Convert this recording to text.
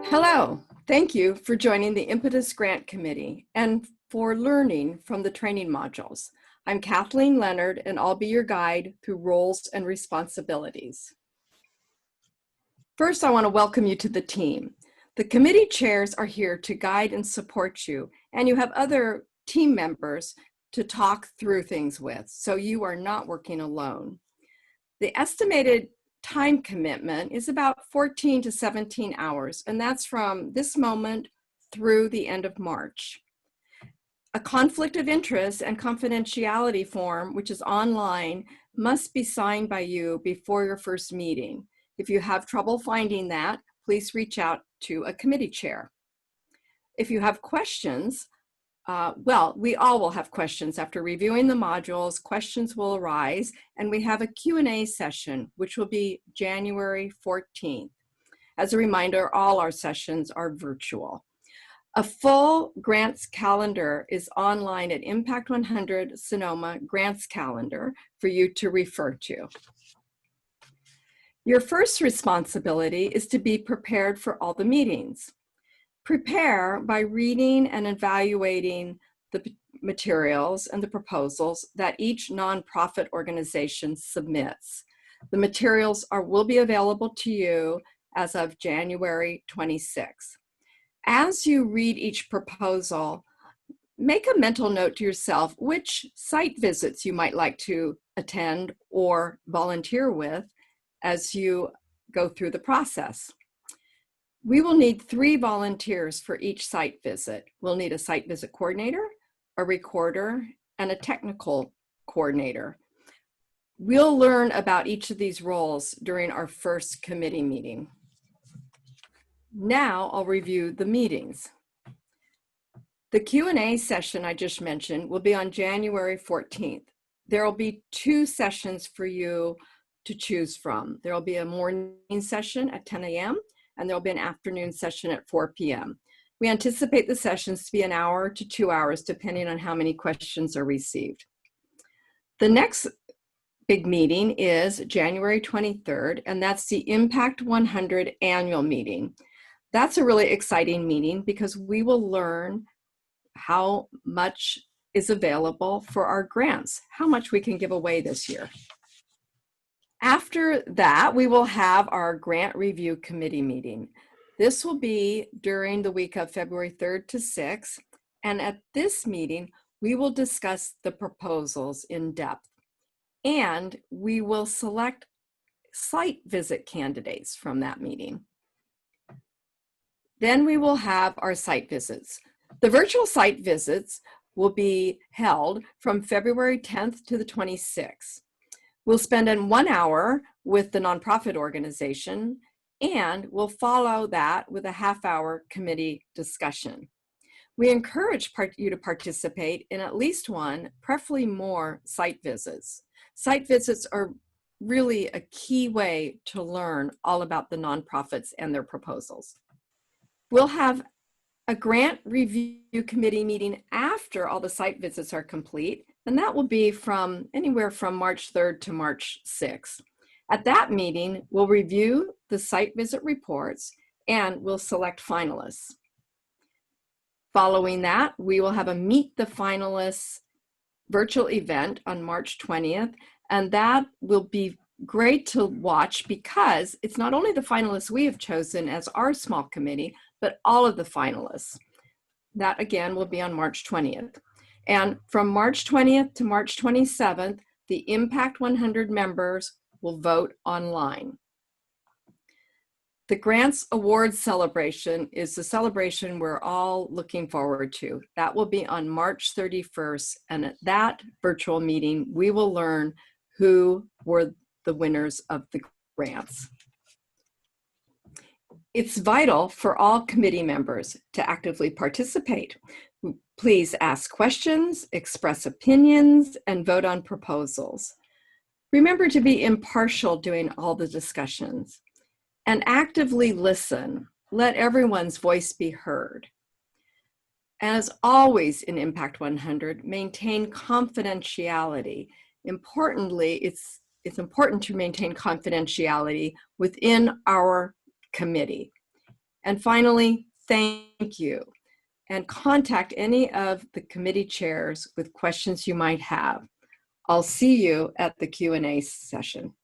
Hello, thank you for joining the Impetus Grant Committee and for learning from the training modules. I'm Kathleen Leonard and I'll be your guide through roles and responsibilities. First, I want to welcome you to the team. The committee chairs are here to guide and support you, and you have other team members to talk through things with, so you are not working alone. The estimated time commitment is about 14 to 17 hours, and that's from this moment through the end of March. A conflict of interest and confidentiality form, which is online, must be signed by you before your first meeting. If you have trouble finding that, please reach out to a committee chair. If you have questions, we all will have questions. After reviewing the modules, questions will arise, and we have a Q&A session, which will be January 14th. As a reminder, all our sessions are virtual. A full grants calendar is online at Impact 100 Sonoma Grants Calendar for you to refer to. Your first responsibility is to be prepared for all the meetings. Prepare by reading and evaluating the materials and the proposals that each nonprofit organization submits. The materials will be available to you as of January 26th. As you read each proposal, make a mental note to yourself which site visits you might like to attend or volunteer with as you go through the process. We will need 3 volunteers for each site visit. We'll need a site visit coordinator, a recorder, and a technical coordinator. We'll learn about each of these roles during our first committee meeting. Now I'll review the meetings. The Q&A session I just mentioned will be on January 14th. There will be 2 sessions for you to choose from. There will be a morning session at 10 a.m. and there'll be an afternoon session at 4 p.m. We anticipate the sessions to be 1 hour to 2 hours, depending on how many questions are received. The next big meeting is January 23rd, and that's the Impact 100 annual meeting. That's a really exciting meeting because we will learn how much is available for our grants, how much we can give away this year. After that, we will have our grant review committee meeting. This will be during the week of February 3rd to 6th. And at this meeting, we will discuss the proposals in depth. And we will select site visit candidates from that meeting. Then we will have our site visits. The virtual site visits will be held from February 10th to the 26th. We'll spend 1 hour with the nonprofit organization, and we'll follow that with a half-hour committee discussion. We encourage you to participate in at least 1, preferably more, site visits. Site visits are really a key way to learn all about the nonprofits and their proposals. We'll have a grant review committee meeting after all the site visits are complete, and that will be from anywhere from March 3rd to March 6th. At that meeting, we'll review the site visit reports and we'll select finalists. Following that, we will have a Meet the Finalists virtual event on March 20th, and that will be great to watch because it's not only the finalists we have chosen as our small committee, but all of the finalists. That again will be on March 20th. And from March 20th to March 27th, the Impact 100 members will vote online. The Grants Awards celebration is the celebration we're all looking forward to. That will be on March 31st, and at that virtual meeting, we will learn who were the winners of the grants. It's vital for all committee members to actively participate. Please ask questions, express opinions, and vote on proposals. Remember to be impartial during all the discussions and actively listen. Let everyone's voice be heard. As always in Impact 100, maintain confidentiality. Importantly, it's important to maintain confidentiality within our committee. And finally, thank you. And contact any of the committee chairs with questions you might have. I'll see you at the Q&A session.